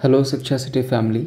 Hello शिक्षा city family.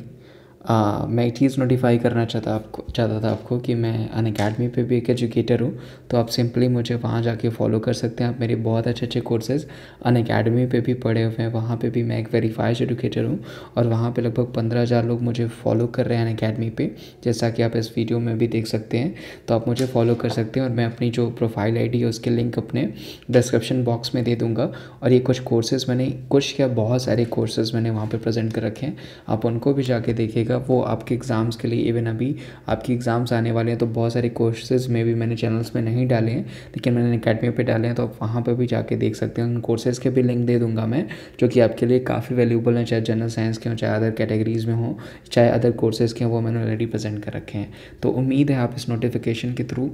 मैं एक चीज़ नोटिफाई करना चाहता था आपको कि मैं अनअकैडमी पे भी एक एजुकेटर हूँ। तो आप सिंपली मुझे वहाँ जाके फॉलो कर सकते हैं। आप मेरे बहुत अच्छे अच्छे कोर्सेज़ अनअकैडमी पे भी पढ़े हुए हैं। वहाँ पे भी मैं एक वेरीफाइड एजुकेटर हूँ और वहाँ पे लगभग 15,000 लोग मुझे फॉलो कर रहे हैं अनअकैडमी पे, जैसा कि आप इस वीडियो में भी देख सकते हैं। तो आप मुझे फॉलो कर सकते हैं और मैं अपनी जो प्रोफाइल ID है उसके लिंक अपने डिस्क्रिप्शन बॉक्स में दे दूँगा। और ये कुछ कोर्सेज़ मैंने कुछ क्या बहुत सारे कोर्सेज़ मैंने वहाँ पे प्रेजेंट कर रखे हैं, आप उनको भी जाके देखिएगा। वो आपके एग्ज़ाम्स के लिए, इवन अभी आपकी एग्ज़ाम्स आने वाले हैं तो बहुत सारे कोर्सेज़ में भी मैंने चैनल्स में नहीं डाले हैं, लेकिन मैंने अकेडमी पे डाले हैं। तो आप वहाँ पे भी जाके देख सकते हैं। उन कोर्सेज़ के भी लिंक दे दूँगा मैं, जो कि आपके लिए काफ़ी वैल्यूबल हैं, चाहे जनरल साइंस के हों, चाहे अदर कैटेगरीज़ में हों, चाहे अदर कोर्सेज़ के हों, वो मैंने ऑलरेडी प्रेजेंट कर रखे हैं। तो उम्मीद है आप इस नोटिफिकेशन के थ्रू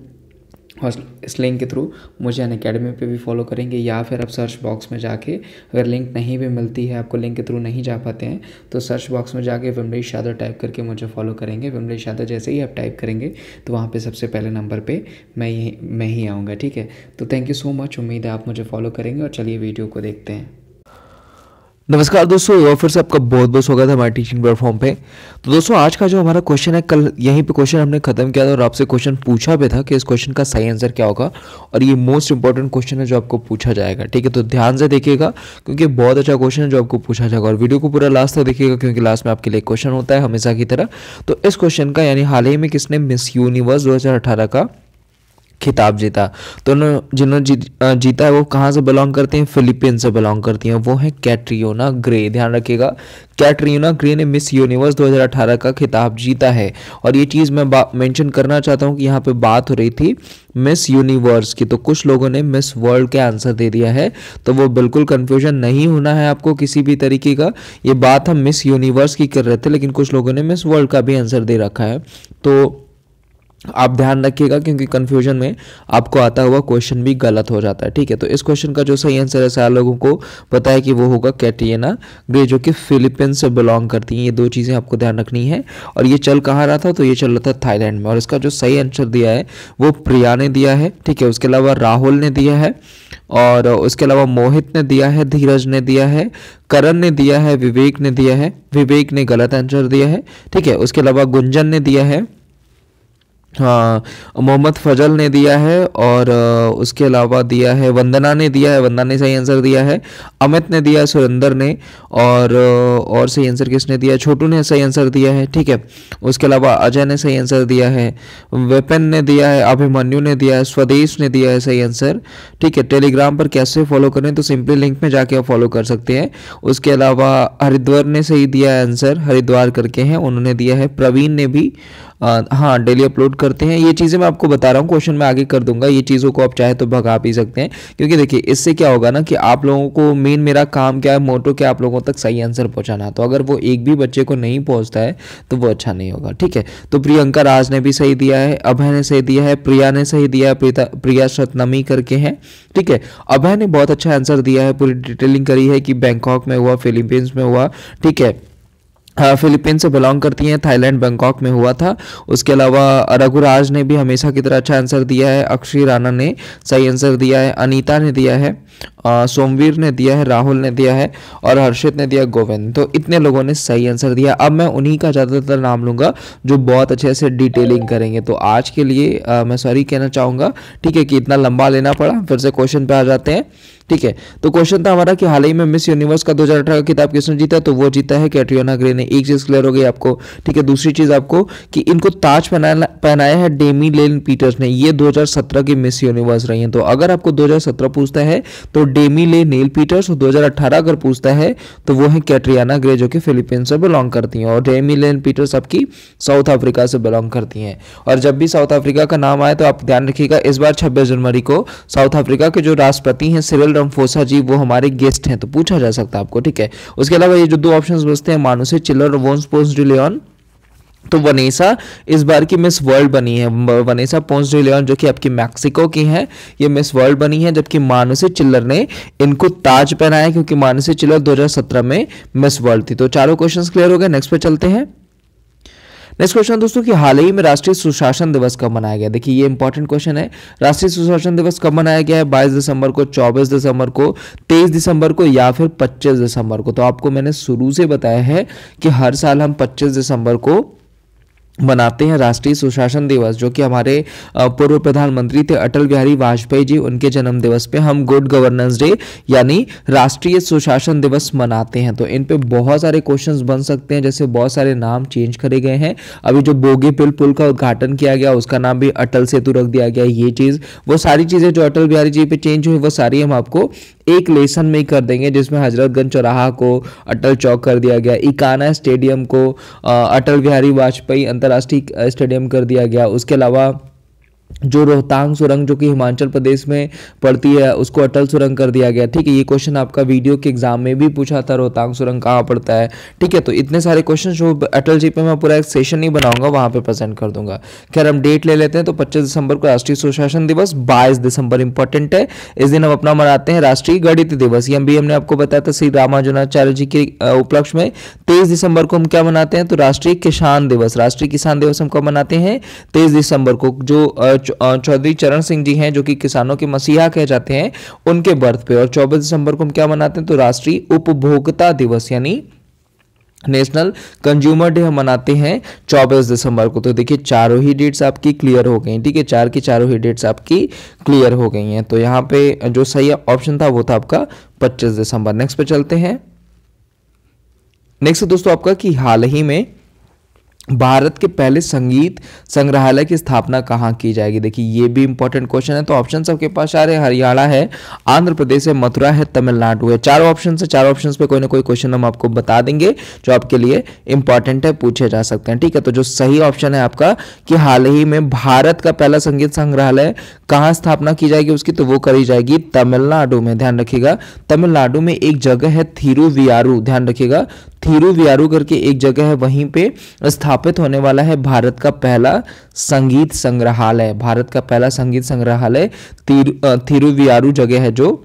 और इस लिंक के थ्रू मुझे अनअकैडमी पे भी फॉलो करेंगे, या फिर आप सर्च बॉक्स में जाके, अगर लिंक नहीं भी मिलती है, आपको लिंक के थ्रू नहीं जा पाते हैं, तो सर्च बॉक्स में जाके विमलेश यादव टाइप करके मुझे फॉलो करेंगे। विमलेश यादव जैसे ही आप टाइप करेंगे तो वहाँ पे सबसे पहले नंबर पे मैं ही आऊँगा, ठीक है। तो थैंक यू सो मच। उम्मीद है आप मुझे फॉलो करेंगे और चलिए वीडियो को देखते हैं। नमस्कार दोस्तों, और फिर से आपका बहुत बहुत स्वागत है हमारे टीचिंग प्लेटफॉर्म पे। तो दोस्तों, आज का जो हमारा क्वेश्चन है, कल यहीं पे क्वेश्चन हमने खत्म किया था और आपसे क्वेश्चन पूछा भी था कि इस क्वेश्चन का सही आंसर क्या होगा, और ये मोस्ट इंपॉर्टेंट क्वेश्चन है जो आपको पूछा जाएगा, ठीक है। तो ध्यान से देखिएगा क्योंकि बहुत अच्छा क्वेश्चन है जो आपको पूछा जाएगा, और वीडियो को पूरा लास्ट तक देखिएगा क्योंकि लास्ट में आपके लिए क्वेश्चन होता है हमेशा की तरह। तो इस क्वेश्चन का, यानी हाल ही में किसने मिस यूनिवर्स 2018 का खिताब जीता, तो जिन्होंने जीता है वो कहाँ से बिलोंग करते हैं? फिलीपींस से बिलोंग करती हैं। वो है कैटरीना ग्रे। ध्यान रखिएगा, कैटरीना ग्रे ने मिस यूनिवर्स 2018 का खिताब जीता है। और ये चीज़ मैं मेंशन करना चाहता हूँ कि यहाँ पे बात हो रही थी मिस यूनिवर्स की, तो कुछ लोगों ने मिस वर्ल्ड के आंसर दे दिया है, तो वो बिल्कुल कन्फ्यूजन नहीं होना है आपको किसी भी तरीके का। ये बात हम मिस यूनिवर्स की कर रहे थे, लेकिन कुछ लोगों ने मिस वर्ल्ड का भी आंसर दे रखा है। तो आप ध्यान रखिएगा क्योंकि कंफ्यूजन में आपको आता हुआ क्वेश्चन भी गलत हो जाता है, ठीक है। तो इस क्वेश्चन का जो सही आंसर है, सारे लोगों को पता है कि वो होगा कैटरीना ग्रे, जो कि फिलीपींस से बिलोंग करती हैं। ये दो चीज़ें आपको ध्यान रखनी है। और ये चल कहाँ रहा था? तो ये चल रहा था थाईलैंड में। और इसका जो सही आंसर दिया है वो प्रिया ने दिया है, ठीक है। उसके अलावा राहुल ने दिया है, और उसके अलावा मोहित ने दिया है, धीरज ने दिया है, करण ने दिया है, विवेक ने दिया है। विवेक ने गलत आंसर दिया है, ठीक है। उसके अलावा गुंजन ने दिया है, हाँ, मोहम्मद फजल ने दिया है, और उसके अलावा दिया है वंदना ने दिया है, वंदना ने सही आंसर दिया है। अमित ने दिया है, सुरेंद्र ने, और सही आंसर किसने दिया है? छोटू ने सही आंसर दिया है, ठीक है। उसके अलावा अजय ने सही आंसर दिया है, विपिन ने दिया है, अभिमन्यु ने दिया है, स्वदेश ने दिया है सही आंसर, ठीक है। टेलीग्राम पर कैसे फॉलो करें? तो सिंपली लिंक में जाके आप फॉलो कर सकते हैं। उसके अलावा हरिद्वार ने सही दिया है आंसर, हरिद्वार करके हैं, उन्होंने दिया है। प्रवीण ने भी, हाँ, डेली अपलोड करते हैं। ये चीज़ें मैं आपको बता रहा हूँ, क्वेश्चन मैं आगे कर दूंगा। ये चीज़ों को आप चाहे तो भगा भी सकते हैं, क्योंकि देखिए इससे क्या होगा ना कि आप लोगों को, मेन मेरा काम क्या है, मोटो क्या, आप लोगों तक सही आंसर पहुँचाना। तो अगर वो एक भी बच्चे को नहीं पहुँचता है तो वो अच्छा नहीं होगा, ठीक है। तो प्रियंका राज ने भी सही दिया है, अभय ने सही दिया है, प्रिया ने सही दिया है, प्रिया सतनमी करके हैं, ठीक है। अभय ने बहुत अच्छा आंसर दिया है, पूरी डिटेलिंग करी है कि बैंकॉक में हुआ, फिलीपींस में हुआ, ठीक है। फिलीपींस से बिलोंग करती हैं, थाईलैंड बैंकॉक में हुआ था। उसके अलावा रघुराज ने भी हमेशा की तरह अच्छा आंसर दिया है, अक्षय राणा ने सही आंसर दिया है, अनीता ने दिया है, सोमवीर ने दिया है, राहुल ने दिया है, और हर्षित ने दिया, गोविंद। तो इतने लोगों ने सही आंसर दिया। अब मैं उन्हीं का ज़्यादातर नाम लूँगा जो बहुत अच्छे से डिटेलिंग करेंगे। तो आज के लिए मैं सॉरी कहना चाहूँगा, ठीक है, कि इतना लंबा लेना पड़ा। फिर से क्वेश्चन पे आ जाते हैं, ठीक है। तो क्वेश्चन था हमारा कि हाल ही में मिस यूनिवर्स का 2018 का खिताब किसने जीता? तो वो जीता है कैटरीना ग्रे ने। एक चीज क्लियर हो गई आपको, ठीक है। दूसरी चीज आपको कि इनको ताज पहनाया है डेमी लेन पीटर्स ने। ये 2017 की मिस यूनिवर्स रही हैं। तो अगर आपको 2017 पूछता है तो डेमी ले नेल पीटर्स, और 2018 अगर पूछता है तो वो है कैटरीना ग्रे, जो कि फिलीपींस से बिलोंग करती हैं। और डेमी लेन पीटर्स आपकी साउथ अफ्रीका से बिलोंग करती हैं। और जब भी साउथ अफ्रीका का नाम आए तो आप ध्यान रखिएगा, इस बार 26 जनवरी को साउथ अफ्रीका के जो राष्ट्रपति हैं सिरिल रामाफोसा जी, वो हमारे गेस्ट हैं, तो पूछा जा सकता है आपको, ठीक है। उसके अलावा ये जो दो ऑप्शंस बचते हैं, मानुषी चिल्लर और वोन्स पोन्स डी लियोन, तो वनेसा इस बार की मिस वर्ल्ड बनी है। वनेसा पोन्स डी लियोन जो कि आपकी मैक्सिको की हैं, ये मिस वर्ल्ड बनी है, जबकि मानुषी चिल्लर ने इनको ताज पहनाया है, क्योंकि मानुषी चिल्लर 2017 में मिस वर्ल्ड थी। तो चारों क्वेश्चंस क्लियर हो गए। नेक्स्ट पे चलते हैं। नेक्स्ट क्वेश्चन दोस्तों कि हाल ही में राष्ट्रीय सुशासन दिवस कब मनाया गया। देखिए ये इंपॉर्टेंट क्वेश्चन है। राष्ट्रीय सुशासन दिवस कब मनाया गया है? 22 दिसंबर को, 24 दिसंबर को, 23 दिसंबर को या फिर 25 दिसंबर को। तो आपको मैंने शुरू से बताया है कि हर साल हम 25 दिसंबर को मनाते हैं राष्ट्रीय सुशासन दिवस, जो कि हमारे पूर्व प्रधानमंत्री थे अटल बिहारी वाजपेयी जी, उनके जन्म दिवस पे हम गुड गवर्नेंस डे यानी राष्ट्रीय सुशासन दिवस मनाते हैं। तो इन पे बहुत सारे क्वेश्चंस बन सकते हैं, जैसे बहुत सारे नाम चेंज करे गए हैं। अभी जो बोगीबिल पुल का उद्घाटन किया गया उसका नाम भी अटल सेतु रख दिया गया। ये चीज, वो सारी चीजें जो अटल बिहारी जी पे चेंज हुई वो सारी हम आपको एक लेसन में ही कर देंगे, जिसमें हजरतगंज चौराहा को अटल चौक कर दिया गया, इकाना स्टेडियम को अटल बिहारी वाजपेयी अंतर्राष्ट्रीय स्टेडियम कर दिया गया। उसके अलावा जो रोहतांग सुरंग जो कि हिमाचल प्रदेश में पड़ती है उसको अटल सुरंग कर दिया गया। ठीक है, ये क्वेश्चन आपका वीडियो के एग्जाम में भी पूछा था, रोहतांग सुरंग कहाँ पड़ता है। ठीक है, तो इतने सारे क्वेश्चन जो अटल जी पे मैं पूरा एक सेशन नहीं बनाऊंगा, वहां पे प्रेजेंट कर दूंगा। खैर हम डेट ले लेते हैं। तो 25 दिसंबर को राष्ट्रीय सुशासन दिवस, 22 दिसंबर इंपॉर्टेंट है, इस दिन हम अपना मनाते हैं राष्ट्रीय गणित दिवस। ये भी हमने आपको बताया था श्री रामानुजाचार्य जी के उपलक्ष्य में। 23 दिसंबर को हम क्या मनाते हैं? तो राष्ट्रीय किसान दिवस। राष्ट्रीय किसान दिवस हम कब मनाते हैं? 23 दिसंबर को। जो चौधरी चरण सिंह जी हैं जो कि किसानों के मसीहा कहे जाते हैं, उनके बर्थ पे। और 24 दिसंबर को हम क्या मनाते हैं? तो राष्ट्रीय उपभोक्ता दिवस यानी नेशनल कंज्यूमर डे हम मनाते हैं 24 दिसंबर को। तो देखिए चारों ही डेट्स आपकी क्लियर हो गई। ठीक है, चार की चारों ही डेट्स आपकी क्लियर हो गई हैं। तो यहाँ पे जो सही ऑप्शन था वो था आपका 25 दिसंबर। नेक्स्ट पे चलते हैं। नेक्स्ट दोस्तों आपका कि हाल ही में भारत के पहले संगीत संग्रहालय की स्थापना कहाँ की जाएगी। देखिए ये भी इंपॉर्टेंट क्वेश्चन है। तो ऑप्शन सबके पास आ रहे हैं, हरियाणा है, आंध्र प्रदेश है, मथुरा है, तमिलनाडु है। चारों ऑप्शन से, चारों ऑप्शन पे कोई ना कोई क्वेश्चन हम आपको बता देंगे जो आपके लिए इंपॉर्टेंट है, पूछे जा सकते हैं। ठीक है, तो जो सही ऑप्शन है आपका कि हाल ही में भारत का पहला संगीत संग्रहालय कहाँ स्थापना की जाएगी उसकी, तो वो करी जाएगी तमिलनाडु में। ध्यान रखिएगा, तमिलनाडु में एक जगह है थिरुवियारू, ध्यान रखिएगा थिरुवियारू करके एक जगह है, वहीं पे स्थापित होने वाला है भारत का पहला संगीत संग्रहालय। भारत का पहला संगीत संग्रहालय थिरुवियारू जगह है जो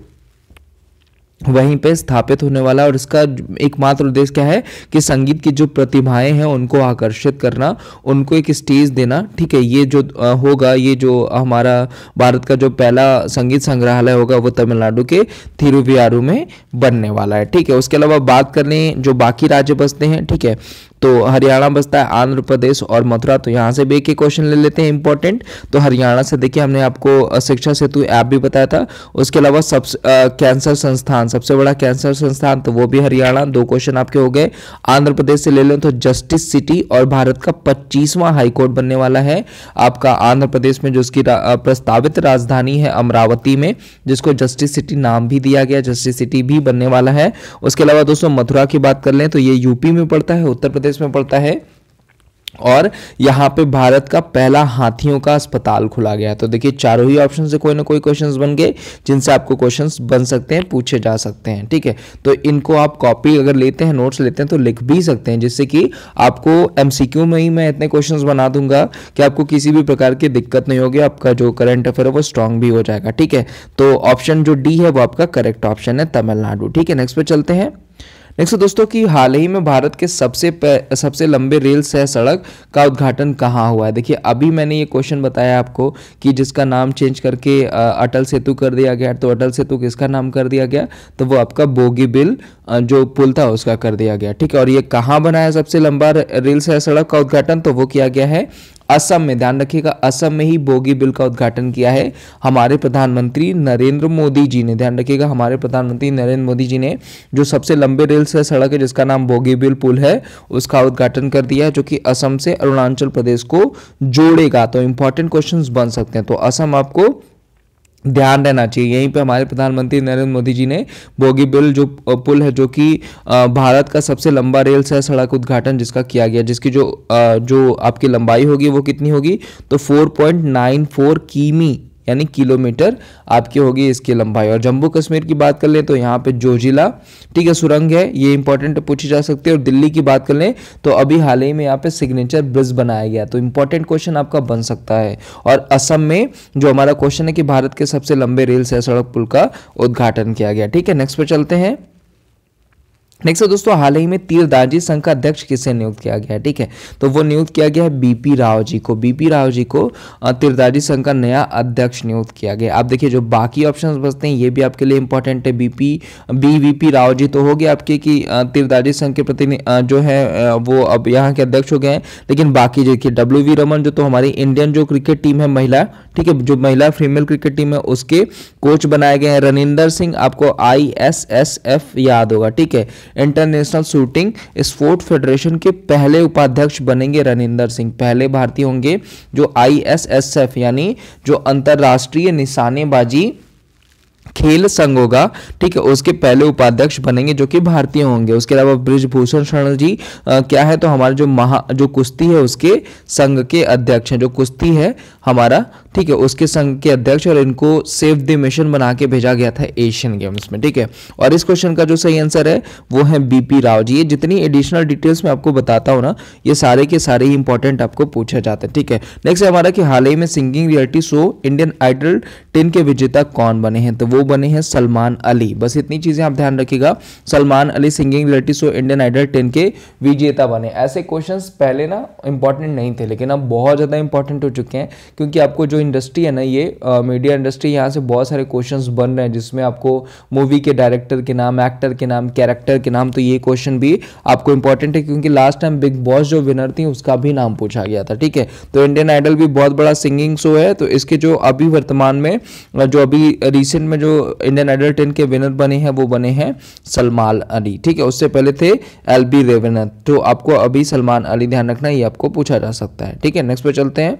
वहीं पे स्थापित होने वाला। और इसका एकमात्र उद्देश्य क्या है कि संगीत की जो प्रतिभाएं हैं उनको आकर्षित करना, उनको एक स्टेज देना। ठीक है, ये जो होगा, ये जो हमारा भारत का जो पहला संगीत संग्रहालय होगा वो तमिलनाडु के थिरुवियारू में बनने वाला है। ठीक है, उसके अलावा बात कर लें जो बाकी राज्य बसते हैं। ठीक है, तो हरियाणा बसता है, आंध्र प्रदेश और मथुरा। तो यहाँ से भी एक क्वेश्चन ले लेते हैं इंपॉर्टेंट। तो हरियाणा से देखिए हमने आपको शिक्षा सेतु ऐप भी बताया था। उसके अलावा कैंसर संस्थान, सबसे बड़ा कैंसर संस्थान, तो वो भी हरियाणा। 2 क्वेश्चन आपके हो गए। आंध्र प्रदेश से ले लें तो जस्टिस सिटी, और भारत का 25वां हाईकोर्ट बनने वाला है आपका आंध्र प्रदेश में, जो उसकी प्रस्तावित राजधानी है अमरावती में, जिसको जस्टिस सिटी नाम भी दिया गया, जस्टिस सिटी भी बनने वाला है। उसके अलावा दोस्तों मथुरा की बात कर लें तो ये यूपी में पड़ता है, उत्तर प्रदेश में पड़ता है, और यहाँ पे भारत का पहला हाथियों का अस्पताल खुला गया है। तो देखिए चारों ही ऑप्शन से कोई ना कोई क्वेश्चंस बन गए जिनसे आपको क्वेश्चंस बन सकते हैं, पूछे जा सकते हैं। ठीक है, तो इनको आप कॉपी अगर लेते हैं, नोट्स लेते हैं तो लिख भी सकते हैं, जिससे कि आपको एमसीक्यू में ही मैं इतने क्वेश्चंस बना दूंगा कि आपको किसी भी प्रकार की दिक्कत नहीं होगी, आपका जो करंट अफेयर है वो स्ट्रांग भी हो जाएगा। ठीक है, तो ऑप्शन जो डी है वो आपका करेक्ट ऑप्शन है, तमिलनाडु। ठीक है, नेक्स्ट पे चलते हैं। नेक्स्ट दोस्तों कि हाल ही में भारत के सबसे लंबे रेल सह सड़क का उद्घाटन कहाँ हुआ है। देखिए अभी मैंने ये क्वेश्चन बताया आपको कि जिसका नाम चेंज करके अटल सेतु कर दिया गया। तो अटल सेतु किसका नाम कर दिया गया? तो वो आपका बोगीबिल जो पुल था उसका कर दिया गया। ठीक है, और ये कहाँ बना है सबसे लंबा रेल सह सड़क का उद्घाटन? तो वो किया गया है असम में। ध्यान रखिएगा, असम में ही बोगीबिल का उद्घाटन किया है हमारे प्रधानमंत्री नरेंद्र मोदी जी ने। ध्यान रखिएगा, हमारे प्रधानमंत्री नरेंद्र मोदी जी ने जो सबसे लंबे रेल से सड़क है जिसका नाम बोगीबिल पुल है उसका उद्घाटन कर दिया है, जो कि असम से अरुणाचल प्रदेश को जोड़ेगा। तो इंपॉर्टेंट क्वेश्चंस बन सकते हैं, तो असम आपको ध्यान रहना चाहिए। यहीं पे हमारे प्रधानमंत्री नरेंद्र मोदी जी ने बोगीबिल जो पुल है, जो कि भारत का सबसे लंबा रेल सह सड़क उद्घाटन जिसका किया गया, जिसकी जो आपकी लंबाई होगी वो कितनी होगी? तो 4.94 किमी यानी किलोमीटर आपकी होगी इसकी लंबाई। और जम्मू कश्मीर की बात कर लें तो यहाँ पे जोजिला, ठीक है, सुरंग है, ये इंपॉर्टेंट पूछी जा सकती है। और दिल्ली की बात कर लें तो अभी हाल ही में यहाँ पे सिग्नेचर ब्रिज बनाया गया, तो इंपॉर्टेंट क्वेश्चन आपका बन सकता है। और असम में जो हमारा क्वेश्चन है कि भारत के सबसे लंबे रेल सह सड़क पुल का उद्घाटन किया गया। ठीक है, नेक्स्ट पे चलते हैं। नेक्स्ट है दोस्तों, हाल ही में तीरंदाजी संघ का अध्यक्ष किसे नियुक्त किया गया है? ठीक है, तो वो नियुक्त किया गया है बीपी राव जी को। बीपी राव जी को तीरंदाजी संघ का नया अध्यक्ष नियुक्त किया गया। आप देखिए जो बाकी ऑप्शंस बचते हैं ये भी आपके लिए इंपॉर्टेंट है। बीवीपी राव जी तो हो गया आपके कि तीरंदाजी संघ के जो है वो अब यहाँ के अध्यक्ष हो गए हैं। लेकिन बाकी देखिए WV रमन जो तो हमारी इंडियन जो क्रिकेट टीम है महिला, ठीक है, जो महिला फीमेल क्रिकेट टीम है उसके कोच बनाए गए हैं। रनिंदर सिंह आपको ISSF याद होगा, ठीक है, इंटरनेशनल शूटिंग स्पोर्ट फेडरेशन के पहले उपाध्यक्ष बनेंगे रनिंदर सिंह। पहले भारतीय होंगे जो ISSF यानी जो अंतरराष्ट्रीय निशानेबाजी खेल संघ होगा, ठीक है, उसके पहले उपाध्यक्ष बनेंगे जो कि भारतीय होंगे। उसके अलावा ब्रिजभूषण शरण जी क्या है, तो हमारे जो कुश्ती है उसके संघ के अध्यक्ष हैं। जो कुश्ती है हमारा, ठीक है, उसके संघ के अध्यक्ष, और इनको सेव द मिशन बना के भेजा गया था एशियन गेम्स में, ठीक है। और इस क्वेश्चन का जो सही आंसर है वो है बीपी राव जी। ये जितनी एडिशनल डिटेल्स मैं आपको बताता हूँ ना, ये सारे के सारे ही इंपॉर्टेंट आपको पूछे जाते हैं, ठीक है। नेक्स्ट है हमारा कि हाल ही में singing reality show Indian Idol 10 के विजेता कौन बने हैं? तो वो बने हैं सलमान अली। बस इतनी चीजें आप ध्यान रखिएगा, Salman Ali singing reality show Indian Idol 10 के विजेता बने। ऐसे क्वेश्चंस पहले ना इंपॉर्टेंट नहीं थे, लेकिन अब बहुत ज्यादा इंपॉर्टेंट हो चुके हैं, क्योंकि आपको जो इंडस्ट्री है ना, ये मीडिया इंडस्ट्री, यहाँ से बहुत सारे क्वेश्चंस बन रहे हैं जिसमें आपको मूवी के डायरेक्टर के नाम, एक्टर के नाम, कैरेक्टर के नाम, तो ये क्वेश्चन भी आपको इंपॉर्टेंट है, क्योंकि लास्ट टाइम बिग बॉस जो विनर थी उसका भी नाम पूछा गया था, ठीक है। तो इंडियन आइडल भी बहुत बड़ा सिंगिंग शो है, तो इसके जो अभी वर्तमान में जो अभी रिसेंट में जो इंडियन आइडल 10 के विनर बने हैं वो बने हैं सलमान अली, ठीक है। उससे पहले थे LB रेवन्ना, तो आपको अभी सलमान अली ध्यान रखना, ये आपको पूछा जा सकता है, ठीक है। नेक्स्ट पे चलते हैं।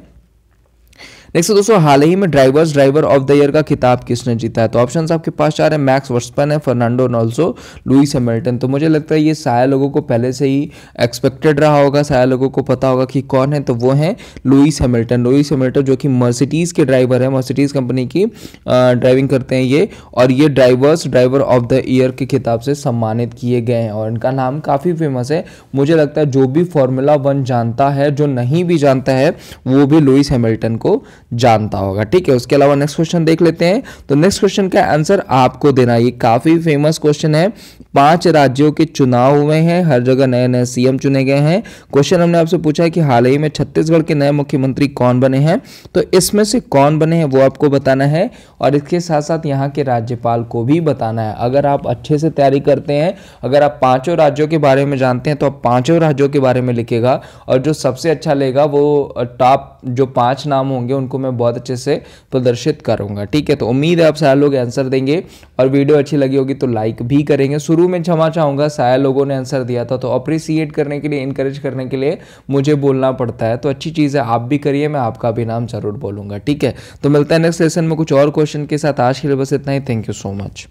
नेक्स्ट दोस्तों, हाल ही में ड्राइवर ऑफ द ईयर का खिताब किसने जीता है? तो ऑप्शंस आपके पास चार है, मैक्स वर्स्टपन है, फर्नांडो अलोंसो, लुइस हैमिल्टन। तो मुझे लगता है ये सारे लोगों को पहले से ही एक्सपेक्टेड रहा होगा, सारे लोगों को पता होगा कि कौन है, तो वो है लुइस हैमिल्टन। लुइस हैमिल्टन जो कि मर्सिडीज के ड्राइवर है, मर्सिडीज कंपनी की ड्राइविंग करते हैं ये, और ये ड्राइवर ऑफ द ईयर के खिताब से सम्मानित किए गए हैं, और इनका नाम काफ़ी फेमस है। मुझे लगता है जो भी फॉर्मूला 1 जानता है, जो नहीं भी जानता है, वो भी लुइस हैमिल्टन को जानता होगा, ठीक है। उसके अलावा नेक्स्ट क्वेश्चन देख लेते हैं। तो नेक्स्ट क्वेश्चन का आंसर आपको देना, ये काफी फेमस क्वेश्चन है। 5 राज्यों के चुनाव हुए हैं, हर जगह नए नए CM चुने गए हैं। क्वेश्चन हमने आपसे पूछा है कि हाल ही में छत्तीसगढ़ के नए मुख्यमंत्री कौन बने हैं, तो इसमें से कौन बने हैं वो आपको बताना है, और इसके साथ साथ यहाँ के राज्यपाल को भी बताना है। अगर आप अच्छे से तैयारी करते हैं, अगर आप 5 राज्यों के बारे में जानते हैं, तो आप 5 राज्यों के बारे में लिखेगा, और जो सबसे अच्छा लेगा वो टॉप जो 5 नाम होंगे उनको मैं बहुत अच्छे से प्रदर्शित करूंगा, ठीक है। तो उम्मीद है आप सारे लोग आंसर देंगे, और वीडियो अच्छी लगी होगी तो लाइक भी करेंगे। शुरू में क्षमा चाहूंगा, सारे लोगों ने आंसर दिया था, तो अप्रिसिएट करने के लिए, इनकरेज करने के लिए मुझे बोलना पड़ता है, तो अच्छी चीज़ है, आप भी करिए, मैं आपका भी नाम जरूर बोलूंगा, ठीक है। तो मिलता है नेक्स्ट सेशन में कुछ और क्वेश्चन के साथ। आज के लिए बस इतना ही। Thank you so much.